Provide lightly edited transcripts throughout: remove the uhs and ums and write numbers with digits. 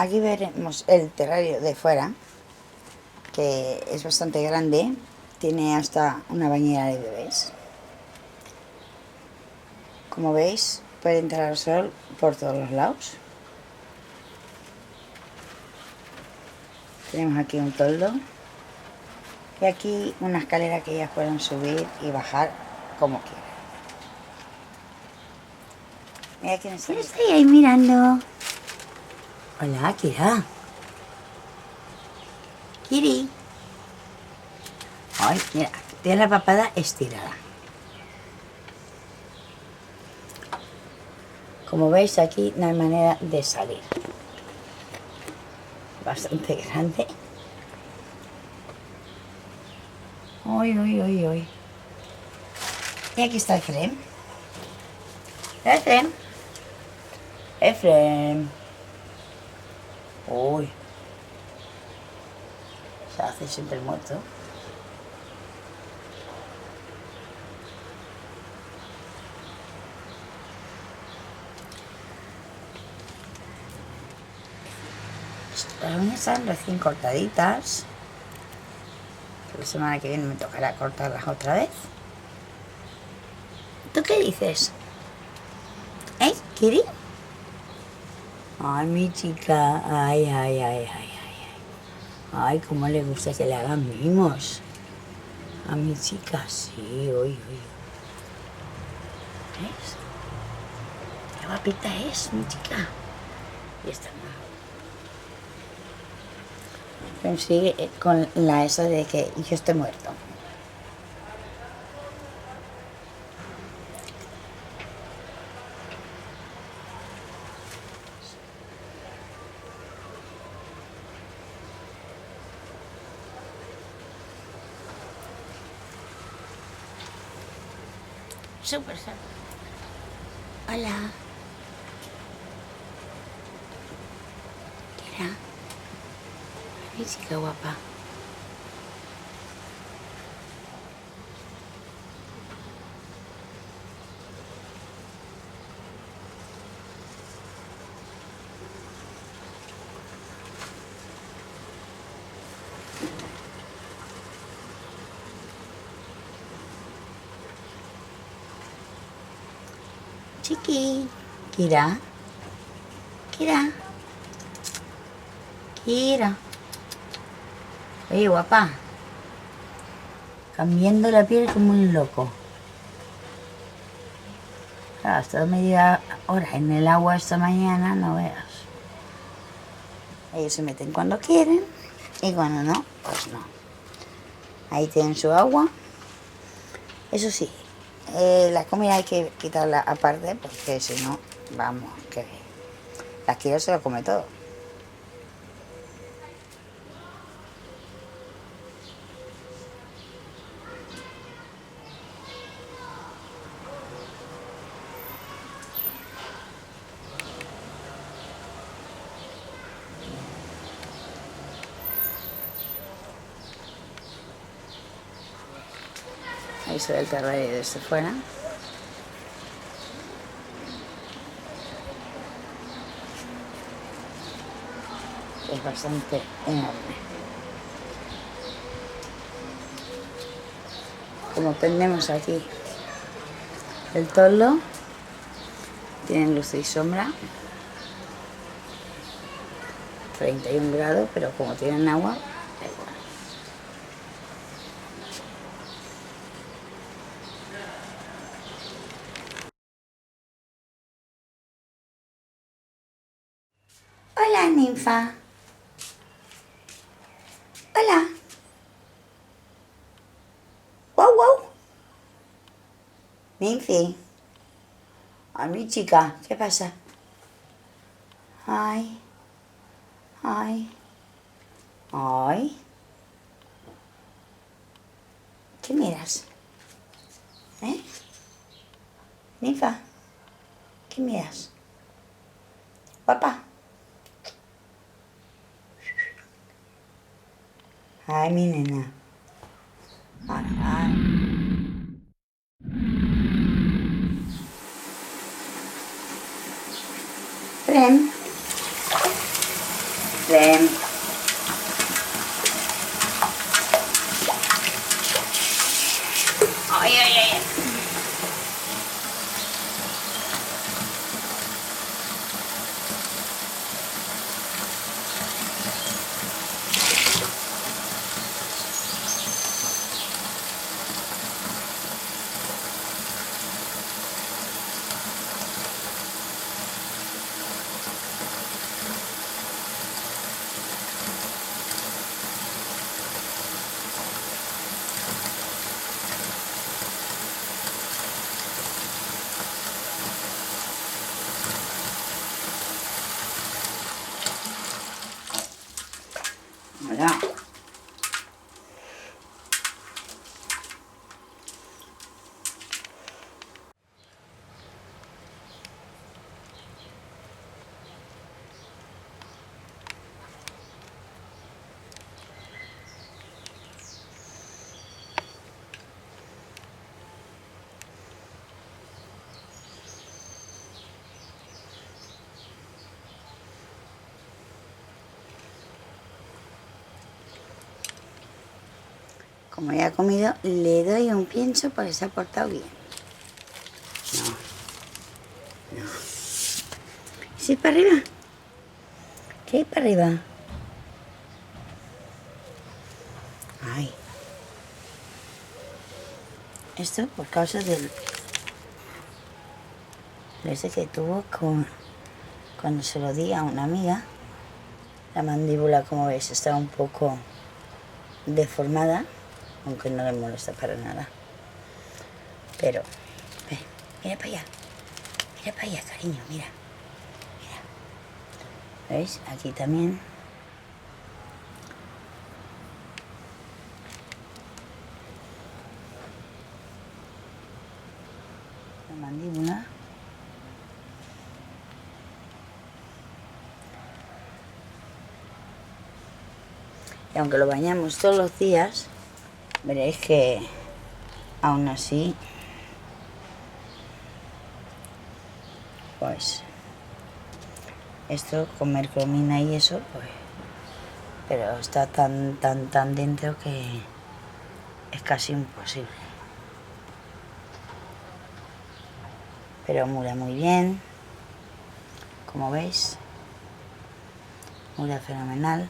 aquí veremos el terrario de fuera, que es bastante grande. Tiene hasta una bañera de bebés. Como veis, puede entrar el sol por todos los lados. Tenemos aquí un toldo. Y aquí una escalera que ellas pueden subir y bajar como quieran. Mira quién está. ¿Quién está ahí mirando? Hola, Kira. Kiri. Ay, mira, tiene la papada estirada. Como veis, aquí no hay manera de salir. Bastante grande. Uy, uy, uy, uy. Y aquí está Efrem. Efrem. Efrem. Uy. Se hace siempre el muerto. Las uñas están recién cortaditas. La semana que viene me tocará cortarlas otra vez. ¿Tú qué dices? ¿Eh, Kiri? Ay, mi chica. Ay, ay, ay, ay, ay. Ay, cómo le gusta que le hagan mimos. A mi chica, sí, uy, uy. ¿Ves? Qué guapita es, mi chica. Y esta no. Sigue con la esa de que yo esté muerto. Súper. Hola. ¿Qué era? Mi chica guapa. Chiqui. Kira. Kira. Kira. Oye, guapa. Cambiando la piel como un loco. Claro, ha estado media hora en el agua esta mañana, no veas. Ellos se meten cuando quieren y cuando no, pues no. Ahí tienen su agua. Eso sí, la comida hay que quitarla aparte porque si no, vamos, que la Kira se lo come todo. Ahí se ve el terrario desde fuera. Es bastante enorme. Como tenemos aquí el toldo, tienen luz y sombra, 31 grados, pero como tienen agua, da igual. Hola, ninfa. Hola. Wow, wow. Ninfi. A mi chica, ¿qué pasa? Ay. Ay. Ay. ¿Qué miras? ¿Eh? Ninfa. ¿Qué miras? Papá. Ay, mi nena. Ay, ay. Prem. Ven. Ay, ay, ay. Hola. Como ya ha comido, le doy un pienso porque se ha portado bien. No, no. ¿Sí para arriba? ¿Qué para arriba? Ay. Esto por causa del ese que tuvo cuando se lo di a una amiga. La mandíbula, como veis, está un poco deformada, aunque no le molesta para nada. Pero, mira para allá. Mira para allá, cariño, mira. Mira. ¿Veis? Aquí también. La mandíbula. Y aunque lo bañamos todos los días, veréis que aún así, pues, esto, comer cromina y eso, pues, pero está tan dentro que es casi imposible. Pero mura muy bien, como veis, mura fenomenal.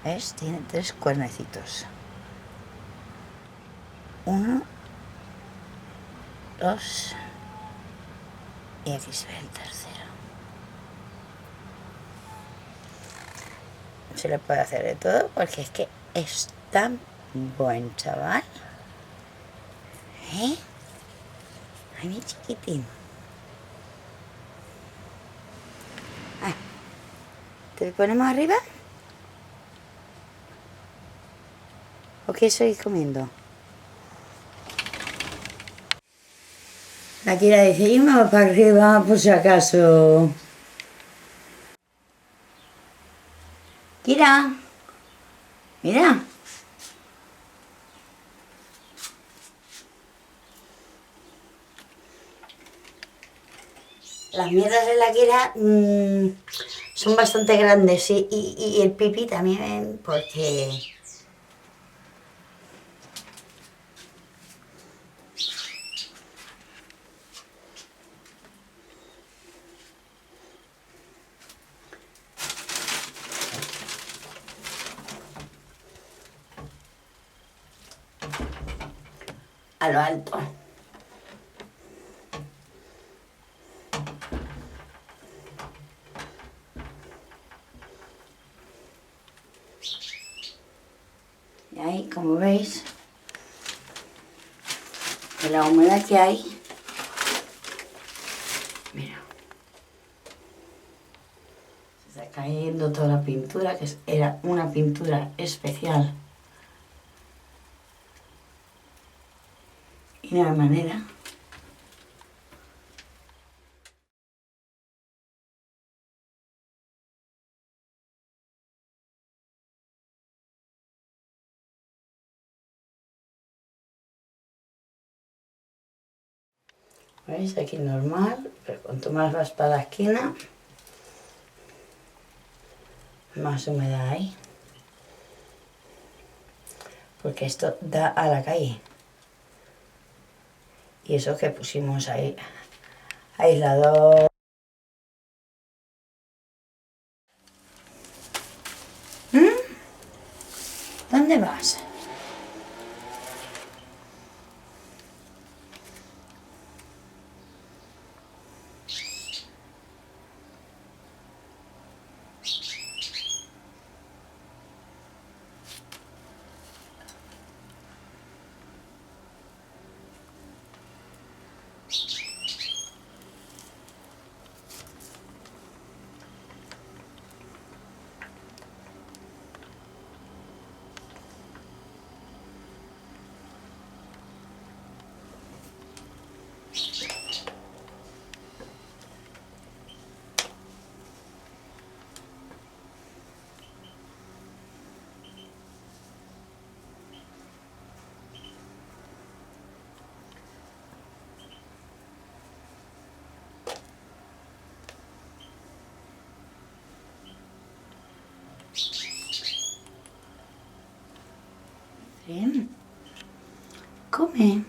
¿Ves? Tiene 3 cuernecitos. 1, 2 y aquí se ve el tercero. Se le puede hacer de todo porque es que es tan buen chaval. ¿Eh? Ay, mi chiquitín. Ah, ¿te lo ponemos arriba? ¿O qué estoy comiendo? La Kira dice, yo me voy para arriba por si acaso. Kira, mira. Las mierdas de la Kira son bastante grandes y el pipí también porque... a lo alto. Y ahí, como veis, de la humedad que hay, mira, cayendo toda la pintura, que era una pintura especial. Y no hay manera. ¿Veis? Aquí normal, pero cuanto más vas para la esquina, más humedad hay. Porque esto da a la calle. Y eso que pusimos ahí, aislador. ¿Dónde vas? Bien. Come.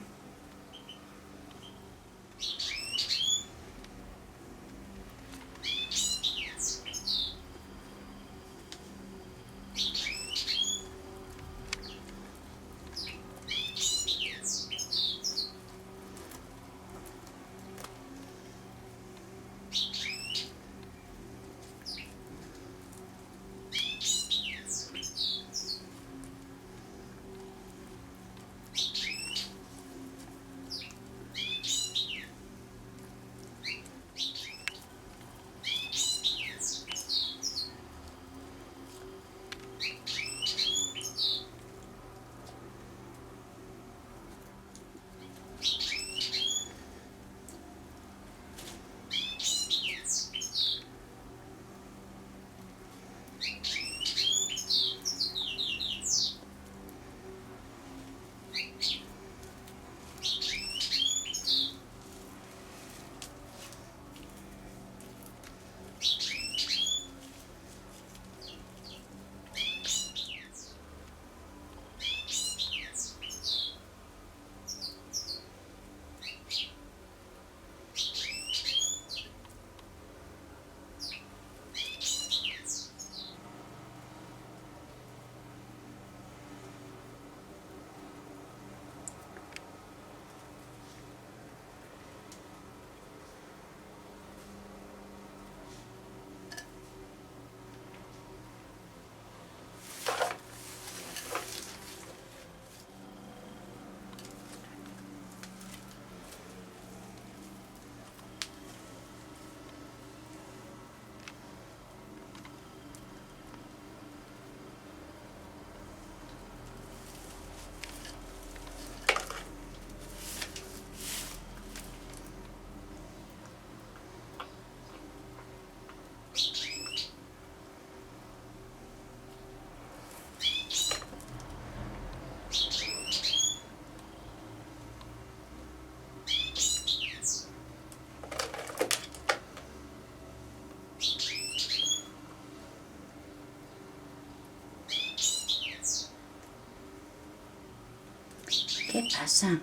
¿Qué pasa?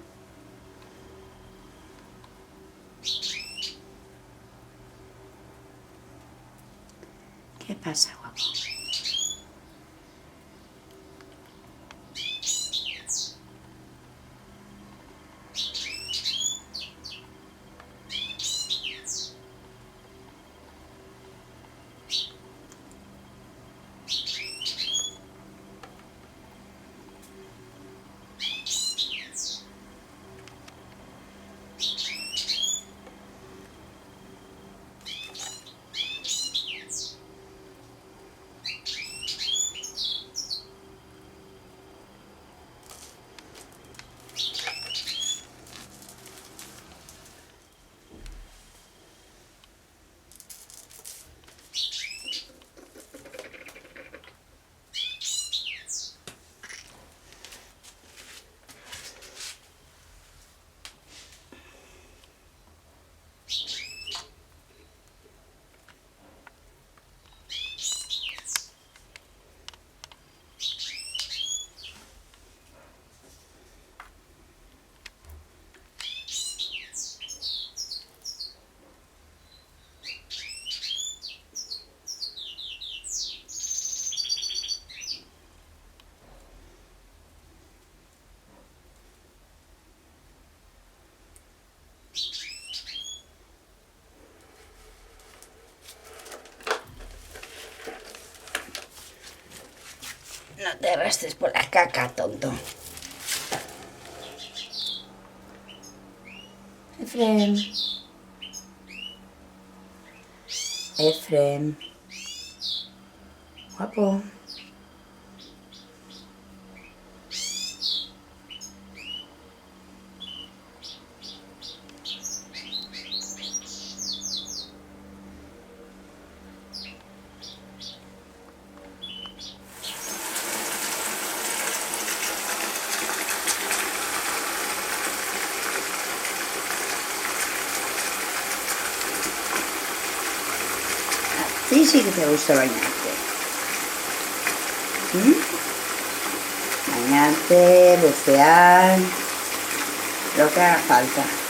¿Qué pasa, guapo? No te arrastres por la caca, tonto. Efrem. Efrem. Guapo. Sí, sí que te gusta bañarte. Bañarte, bucear, lo que haga falta.